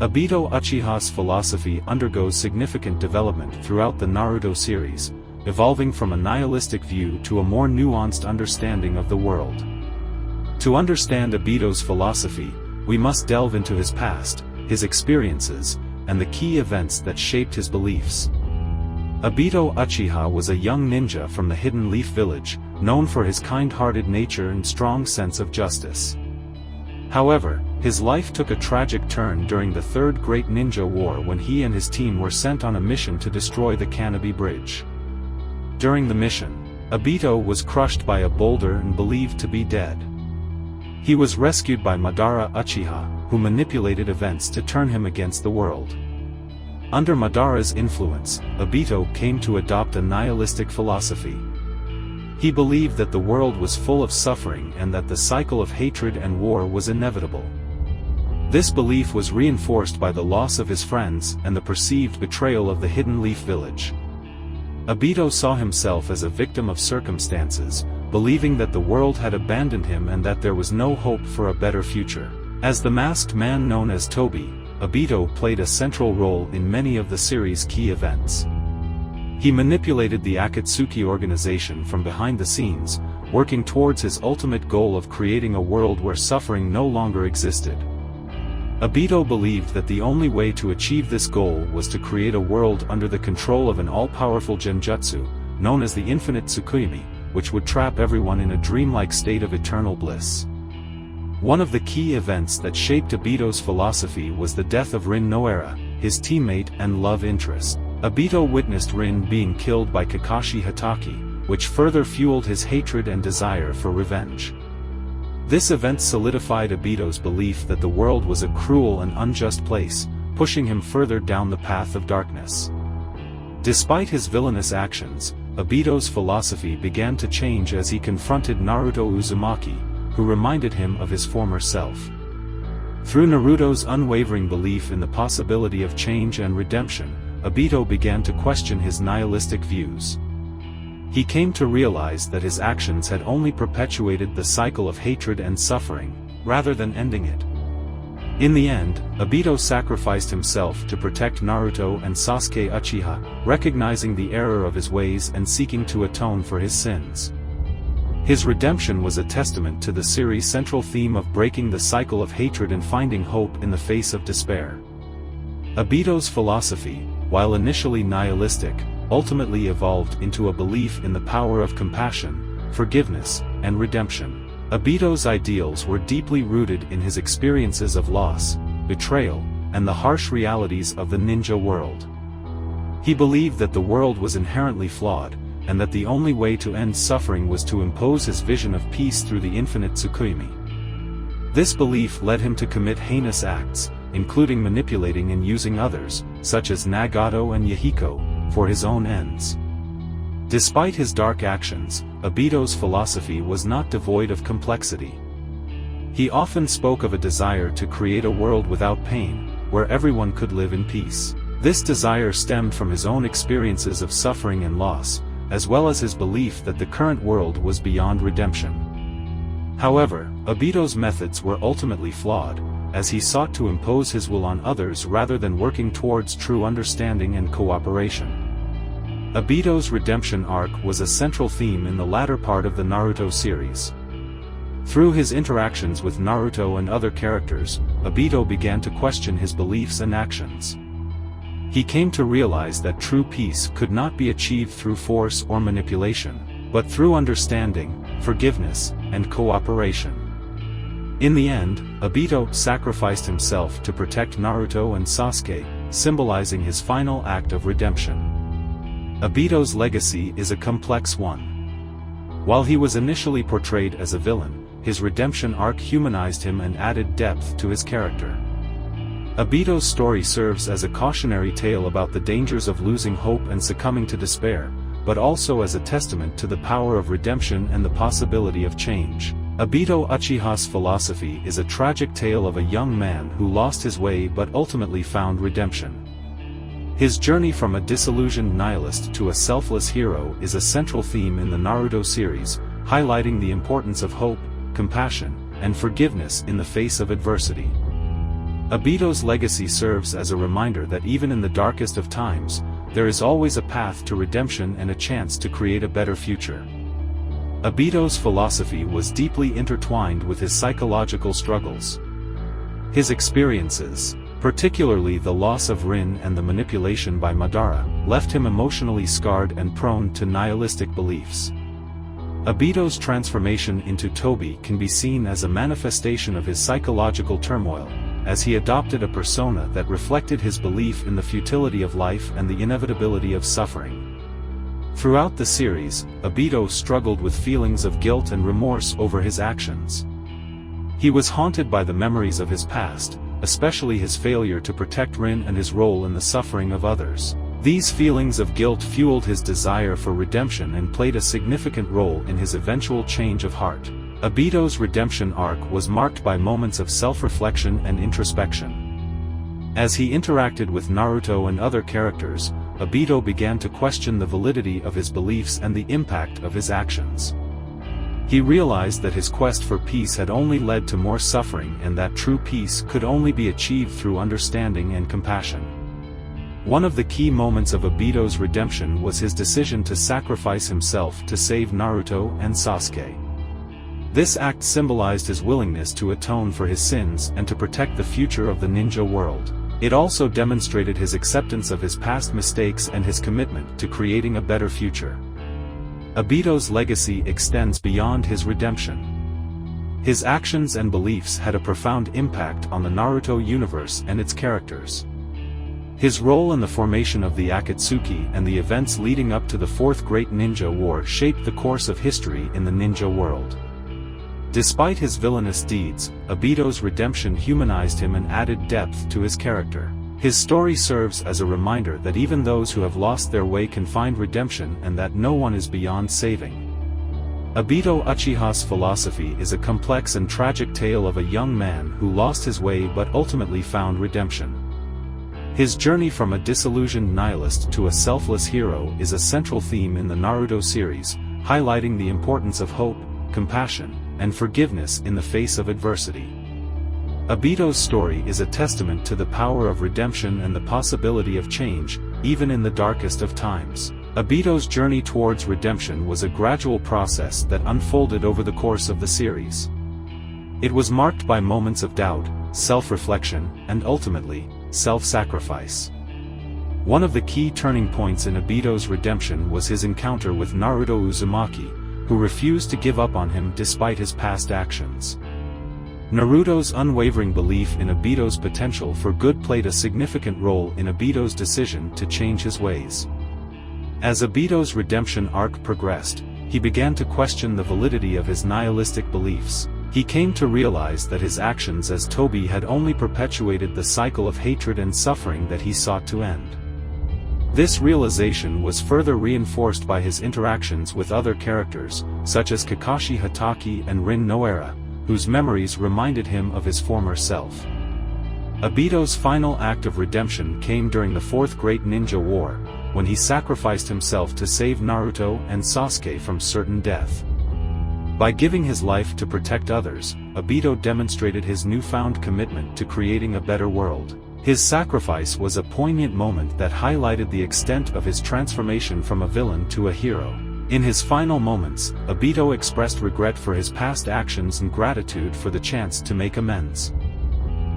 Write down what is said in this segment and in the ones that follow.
Obito Uchiha's philosophy undergoes significant development throughout the Naruto series, evolving from a nihilistic view to a more nuanced understanding of the world. To understand Obito's philosophy, we must delve into his past, his experiences, and the key events that shaped his beliefs. Obito Uchiha was a young ninja from the Hidden Leaf Village, known for his kind-hearted nature and strong sense of justice. However, his life took a tragic turn during the Third Great Ninja War when he and his team were sent on a mission to destroy the Kanobi Bridge. During the mission, Obito was crushed by a boulder and believed to be dead. He was rescued by Madara Uchiha, who manipulated events to turn him against the world. Under Madara's influence, Obito came to adopt a nihilistic philosophy. He believed that the world was full of suffering and that the cycle of hatred and war was inevitable. This belief was reinforced by the loss of his friends and the perceived betrayal of the Hidden Leaf Village. Obito saw himself as a victim of circumstances, believing that the world had abandoned him and that there was no hope for a better future. As the masked man known as Tobi, Obito played a central role in many of the series' key events. He manipulated the Akatsuki organization from behind the scenes, working towards his ultimate goal of creating a world where suffering no longer existed. Obito believed that the only way to achieve this goal was to create a world under the control of an all-powerful genjutsu, known as the Infinite Tsukuyomi, which would trap everyone in a dreamlike state of eternal bliss. One of the key events that shaped Obito's philosophy was the death of Rin Nohara, his teammate and love interest. Obito witnessed Rin being killed by Kakashi Hatake, which further fueled his hatred and desire for revenge. This event solidified Obito's belief that the world was a cruel and unjust place, pushing him further down the path of darkness. Despite his villainous actions, Obito's philosophy began to change as he confronted Naruto Uzumaki, who reminded him of his former self. Through Naruto's unwavering belief in the possibility of change and redemption, Obito began to question his nihilistic views. He came to realize that his actions had only perpetuated the cycle of hatred and suffering, rather than ending it. In the end, Obito sacrificed himself to protect Naruto and Sasuke Uchiha, recognizing the error of his ways and seeking to atone for his sins. His redemption was a testament to the series' central theme of breaking the cycle of hatred and finding hope in the face of despair. Obito's philosophy, while initially nihilistic, ultimately evolved into a belief in the power of compassion, forgiveness, and redemption. Obito's ideals were deeply rooted in his experiences of loss, betrayal, and the harsh realities of the ninja world. He believed that the world was inherently flawed, and that the only way to end suffering was to impose his vision of peace through the infinite Tsukuyomi. This belief led him to commit heinous acts, including manipulating and using others, such as Nagato and Yahiko, for his own ends. Despite his dark actions, Obito's philosophy was not devoid of complexity. He often spoke of a desire to create a world without pain, where everyone could live in peace. This desire stemmed from his own experiences of suffering and loss, as well as his belief that the current world was beyond redemption. However, Obito's methods were ultimately flawed, as he sought to impose his will on others rather than working towards true understanding and cooperation. Obito's redemption arc was a central theme in the latter part of the Naruto series. Through his interactions with Naruto and other characters, Obito began to question his beliefs and actions. He came to realize that true peace could not be achieved through force or manipulation, but through understanding, forgiveness, and cooperation. In the end, Obito sacrificed himself to protect Naruto and Sasuke, symbolizing his final act of redemption. Obito's legacy is a complex one. While he was initially portrayed as a villain, his redemption arc humanized him and added depth to his character. Obito's story serves as a cautionary tale about the dangers of losing hope and succumbing to despair, but also as a testament to the power of redemption and the possibility of change. Obito Uchiha's philosophy is a tragic tale of a young man who lost his way but ultimately found redemption. His journey from a disillusioned nihilist to a selfless hero is a central theme in the Naruto series, highlighting the importance of hope, compassion, and forgiveness in the face of adversity. Obito's legacy serves as a reminder that even in the darkest of times, there is always a path to redemption and a chance to create a better future. Obito's philosophy was deeply intertwined with his psychological struggles. His experiences, particularly the loss of Rin and the manipulation by Madara, left him emotionally scarred and prone to nihilistic beliefs. Obito's transformation into Tobi can be seen as a manifestation of his psychological turmoil, as he adopted a persona that reflected his belief in the futility of life and the inevitability of suffering. Throughout the series, Obito struggled with feelings of guilt and remorse over his actions. He was haunted by the memories of his past, especially his failure to protect Rin and his role in the suffering of others. These feelings of guilt fueled his desire for redemption and played a significant role in his eventual change of heart. Obito's redemption arc was marked by moments of self-reflection and introspection. As he interacted with Naruto and other characters, Obito began to question the validity of his beliefs and the impact of his actions. He realized that his quest for peace had only led to more suffering and that true peace could only be achieved through understanding and compassion. One of the key moments of Obito's redemption was his decision to sacrifice himself to save Naruto and Sasuke. This act symbolized his willingness to atone for his sins and to protect the future of the ninja world. It also demonstrated his acceptance of his past mistakes and his commitment to creating a better future. Obito's legacy extends beyond his redemption. His actions and beliefs had a profound impact on the Naruto universe and its characters. His role in the formation of the Akatsuki and the events leading up to the Fourth Great Ninja War shaped the course of history in the ninja world. Despite his villainous deeds, Obito's redemption humanized him and added depth to his character. His story serves as a reminder that even those who have lost their way can find redemption and that no one is beyond saving. Obito Uchiha's philosophy is a complex and tragic tale of a young man who lost his way but ultimately found redemption. His journey from a disillusioned nihilist to a selfless hero is a central theme in the Naruto series, highlighting the importance of hope, compassion, and forgiveness in the face of adversity. Obito's story is a testament to the power of redemption and the possibility of change, even in the darkest of times. Obito's journey towards redemption was a gradual process that unfolded over the course of the series. It was marked by moments of doubt, self-reflection, and ultimately, self-sacrifice. One of the key turning points in Obito's redemption was his encounter with Naruto Uzumaki, who refused to give up on him despite his past actions. Naruto's unwavering belief in Obito's potential for good played a significant role in Obito's decision to change his ways. As Obito's redemption arc progressed, he began to question the validity of his nihilistic beliefs. He came to realize that his actions as Tobi had only perpetuated the cycle of hatred and suffering that he sought to end. This realization was further reinforced by his interactions with other characters, such as Kakashi Hatake and Rin Nohara, whose memories reminded him of his former self. Obito's final act of redemption came during the Fourth Great Ninja War, when he sacrificed himself to save Naruto and Sasuke from certain death. By giving his life to protect others, Obito demonstrated his newfound commitment to creating a better world. His sacrifice was a poignant moment that highlighted the extent of his transformation from a villain to a hero. In his final moments, Obito expressed regret for his past actions and gratitude for the chance to make amends.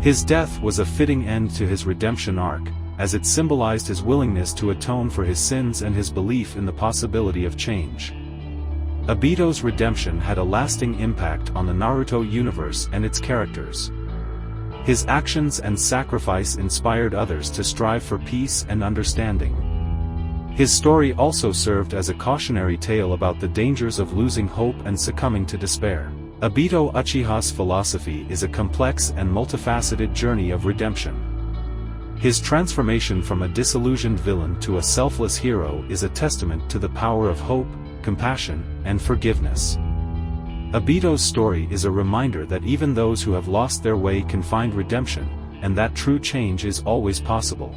His death was a fitting end to his redemption arc, as it symbolized his willingness to atone for his sins and his belief in the possibility of change. Obito's redemption had a lasting impact on the Naruto universe and its characters. His actions and sacrifice inspired others to strive for peace and understanding. His story also served as a cautionary tale about the dangers of losing hope and succumbing to despair. Obito Uchiha's philosophy is a complex and multifaceted journey of redemption. His transformation from a disillusioned villain to a selfless hero is a testament to the power of hope, compassion, and forgiveness. Obito's story is a reminder that even those who have lost their way can find redemption, and that true change is always possible.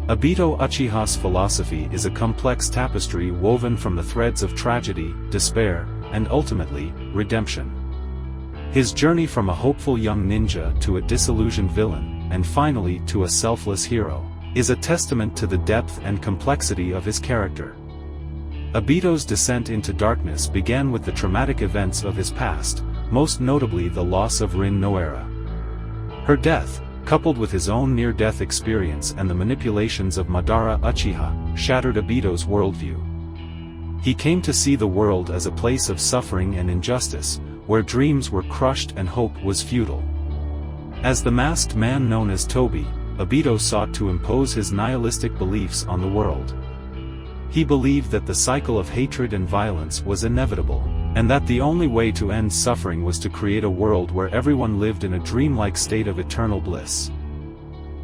Obito Uchiha's philosophy is a complex tapestry woven from the threads of tragedy, despair, and ultimately, redemption. His journey from a hopeful young ninja to a disillusioned villain, and finally to a selfless hero, is a testament to the depth and complexity of his character. Obito's descent into darkness began with the traumatic events of his past, most notably the loss of Rin Nohara. Her death, coupled with his own near-death experience and the manipulations of Madara Uchiha, shattered Obito's worldview. He came to see the world as a place of suffering and injustice, where dreams were crushed and hope was futile. As the masked man known as Tobi, Obito sought to impose his nihilistic beliefs on the world. He believed that the cycle of hatred and violence was inevitable, and that the only way to end suffering was to create a world where everyone lived in a dreamlike state of eternal bliss.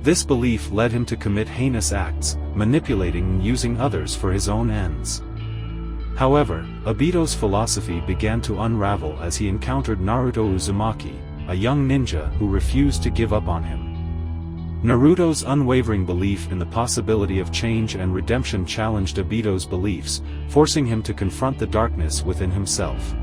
This belief led him to commit heinous acts, manipulating and using others for his own ends. However, Obito's philosophy began to unravel as he encountered Naruto Uzumaki, a young ninja who refused to give up on him. Naruto's unwavering belief in the possibility of change and redemption challenged Obito's beliefs, forcing him to confront the darkness within himself.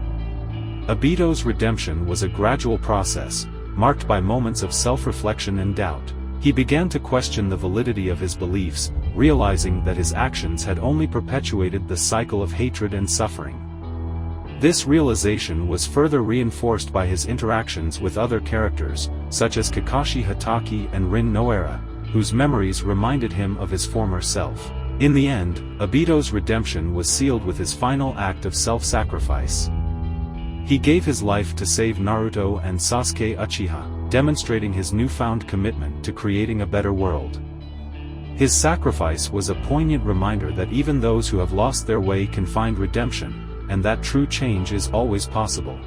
Obito's redemption was a gradual process, marked by moments of self-reflection and doubt. He began to question the validity of his beliefs, realizing that his actions had only perpetuated the cycle of hatred and suffering. This realization was further reinforced by his interactions with other characters, such as Kakashi, Hatake and Rin Nohara, whose memories reminded him of his former self. In the end, Obito's redemption was sealed with his final act of self-sacrifice. He gave his life to save Naruto and Sasuke Uchiha, demonstrating his newfound commitment to creating a better world. His sacrifice was a poignant reminder that even those who have lost their way can find redemption, and that true change is always possible.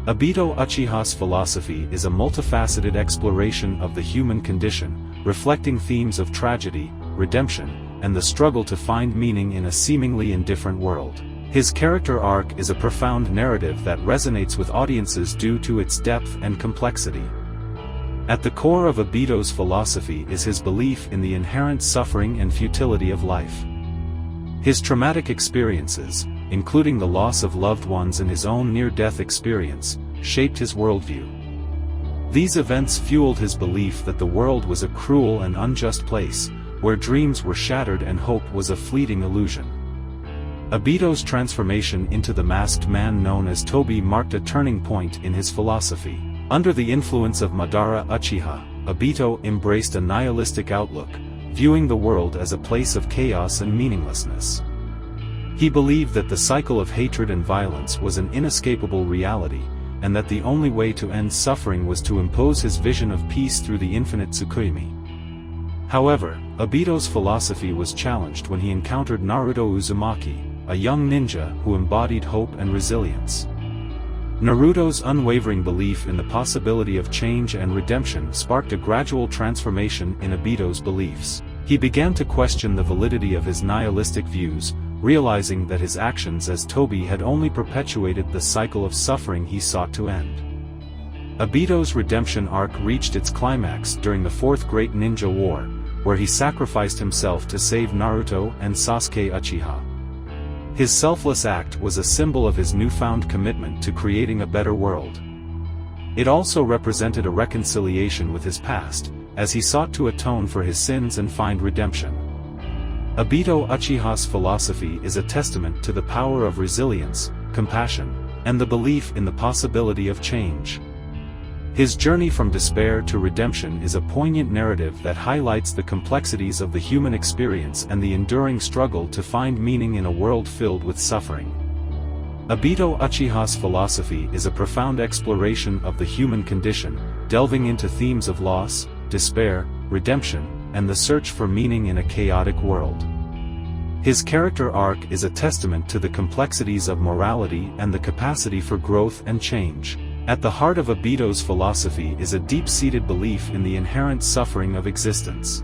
Obito Uchiha's philosophy is a multifaceted exploration of the human condition, reflecting themes of tragedy, redemption, and the struggle to find meaning in a seemingly indifferent world. His character arc is a profound narrative that resonates with audiences due to its depth and complexity. At the core of Obito's philosophy is his belief in the inherent suffering and futility of life. His traumatic experiences, including the loss of loved ones and his own near-death experience, shaped his worldview. These events fueled his belief that the world was a cruel and unjust place, where dreams were shattered and hope was a fleeting illusion. Obito's transformation into the masked man known as Tobi marked a turning point in his philosophy. Under the influence of Madara Uchiha, Obito embraced a nihilistic outlook, viewing the world as a place of chaos and meaninglessness. He believed that the cycle of hatred and violence was an inescapable reality, and that the only way to end suffering was to impose his vision of peace through the infinite Tsukuyomi. However, Obito's philosophy was challenged when he encountered Naruto Uzumaki, a young ninja who embodied hope and resilience. Naruto's unwavering belief in the possibility of change and redemption sparked a gradual transformation in Obito's beliefs. He began to question the validity of his nihilistic views, realizing that his actions as Tobi had only perpetuated the cycle of suffering he sought to end. Obito's redemption arc reached its climax during the Fourth Great Ninja War, where he sacrificed himself to save Naruto and Sasuke Uchiha. His selfless act was a symbol of his newfound commitment to creating a better world. It also represented a reconciliation with his past, as he sought to atone for his sins and find redemption. Obito Uchiha's philosophy is a testament to the power of resilience, compassion, and the belief in the possibility of change. His journey from despair to redemption is a poignant narrative that highlights the complexities of the human experience and the enduring struggle to find meaning in a world filled with suffering. Obito Uchiha's philosophy is a profound exploration of the human condition, delving into themes of loss, despair, redemption, and the search for meaning in a chaotic world. His character arc is a testament to the complexities of morality and the capacity for growth and change. At the heart of Obito's philosophy is a deep-seated belief in the inherent suffering of existence.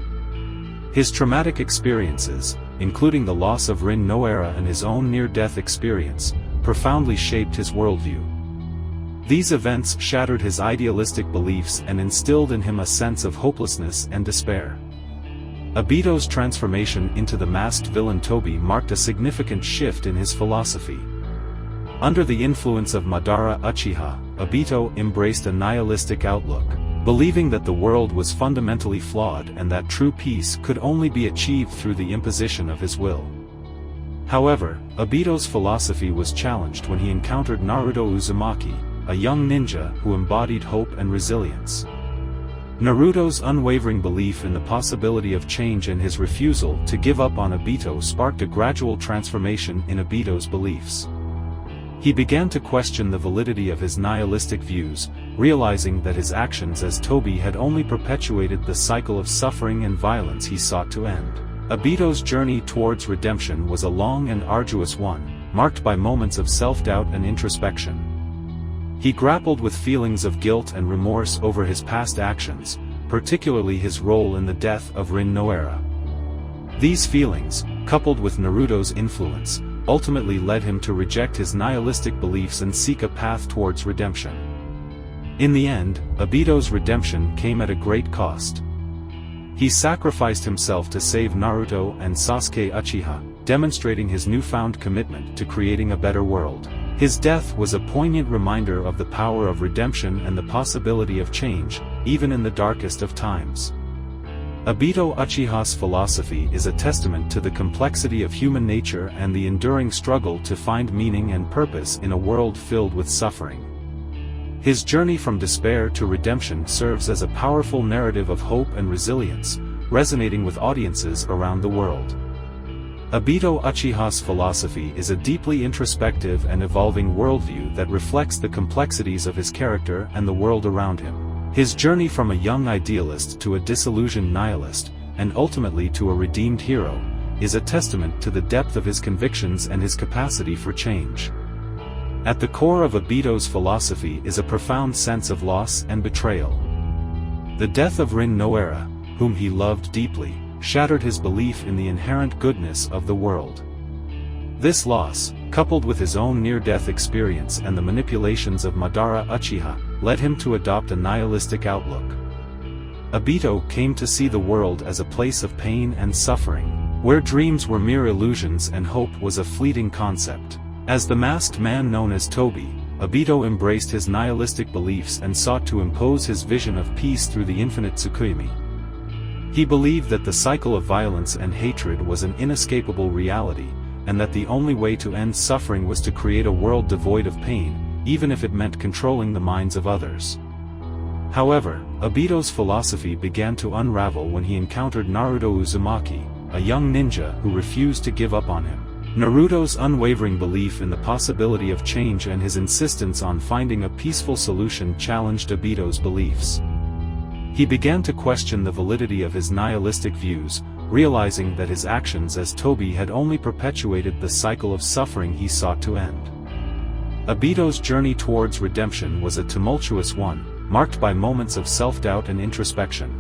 His traumatic experiences, including the loss of Rin Nohara and his own near-death experience, profoundly shaped his worldview. These events shattered his idealistic beliefs and instilled in him a sense of hopelessness and despair. Obito's transformation into the masked villain Tobi marked a significant shift in his philosophy. Under the influence of Madara Uchiha, Obito embraced a nihilistic outlook, believing that the world was fundamentally flawed and that true peace could only be achieved through the imposition of his will. However, Obito's philosophy was challenged when he encountered Naruto Uzumaki, a young ninja who embodied hope and resilience. Naruto's unwavering belief in the possibility of change and his refusal to give up on Obito sparked a gradual transformation in Obito's beliefs. He began to question the validity of his nihilistic views, realizing that his actions as Tobi had only perpetuated the cycle of suffering and violence he sought to end. Obito's journey towards redemption was a long and arduous one, marked by moments of self-doubt and introspection. He grappled with feelings of guilt and remorse over his past actions, particularly his role in the death of Rin Nohara. These feelings, coupled with Naruto's influence, ultimately led him to reject his nihilistic beliefs and seek a path towards redemption. In the end, Obito's redemption came at a great cost. He sacrificed himself to save Naruto and Sasuke Uchiha, demonstrating his newfound commitment to creating a better world. His death was a poignant reminder of the power of redemption and the possibility of change, even in the darkest of times. Obito Uchiha's philosophy is a testament to the complexity of human nature and the enduring struggle to find meaning and purpose in a world filled with suffering. His journey from despair to redemption serves as a powerful narrative of hope and resilience, resonating with audiences around the world. Obito Uchiha's philosophy is a deeply introspective and evolving worldview that reflects the complexities of his character and the world around him. His journey from a young idealist to a disillusioned nihilist, and ultimately to a redeemed hero, is a testament to the depth of his convictions and his capacity for change. At the core of Obito's philosophy is a profound sense of loss and betrayal. The death of Rin Nohara, whom he loved deeply, shattered his belief in the inherent goodness of the world. This loss, coupled with his own near-death experience and the manipulations of Madara Uchiha, led him to adopt a nihilistic outlook. Obito came to see the world as a place of pain and suffering, where dreams were mere illusions and hope was a fleeting concept. As the masked man known as Tobi, Obito embraced his nihilistic beliefs and sought to impose his vision of peace through the infinite Tsukuyomi. He believed that the cycle of violence and hatred was an inescapable reality, and that the only way to end suffering was to create a world devoid of pain, even if it meant controlling the minds of others. However, Obito's philosophy began to unravel when he encountered Naruto Uzumaki, a young ninja who refused to give up on him. Naruto's unwavering belief in the possibility of change and his insistence on finding a peaceful solution challenged Obito's beliefs. He began to question the validity of his nihilistic views, realizing that his actions as Tobi had only perpetuated the cycle of suffering he sought to end. Obito's journey towards redemption was a tumultuous one, marked by moments of self-doubt and introspection.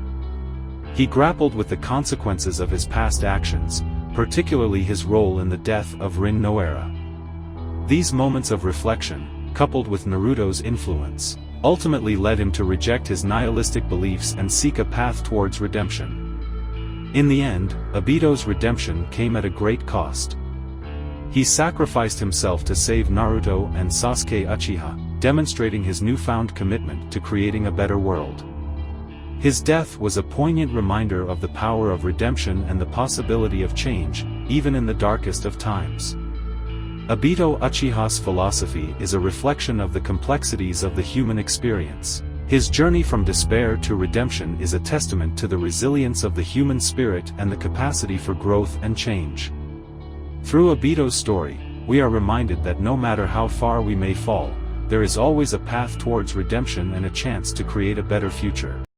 He grappled with the consequences of his past actions, particularly his role in the death of Rin Nohara. These moments of reflection, coupled with Naruto's influence, ultimately led him to reject his nihilistic beliefs and seek a path towards redemption. In the end, Obito's redemption came at a great cost. He sacrificed himself to save Naruto and Sasuke Uchiha, demonstrating his newfound commitment to creating a better world. His death was a poignant reminder of the power of redemption and the possibility of change, even in the darkest of times. Obito Uchiha's philosophy is a reflection of the complexities of the human experience. His journey from despair to redemption is a testament to the resilience of the human spirit and the capacity for growth and change. Through Obito's story, we are reminded that no matter how far we may fall, there is always a path towards redemption and a chance to create a better future.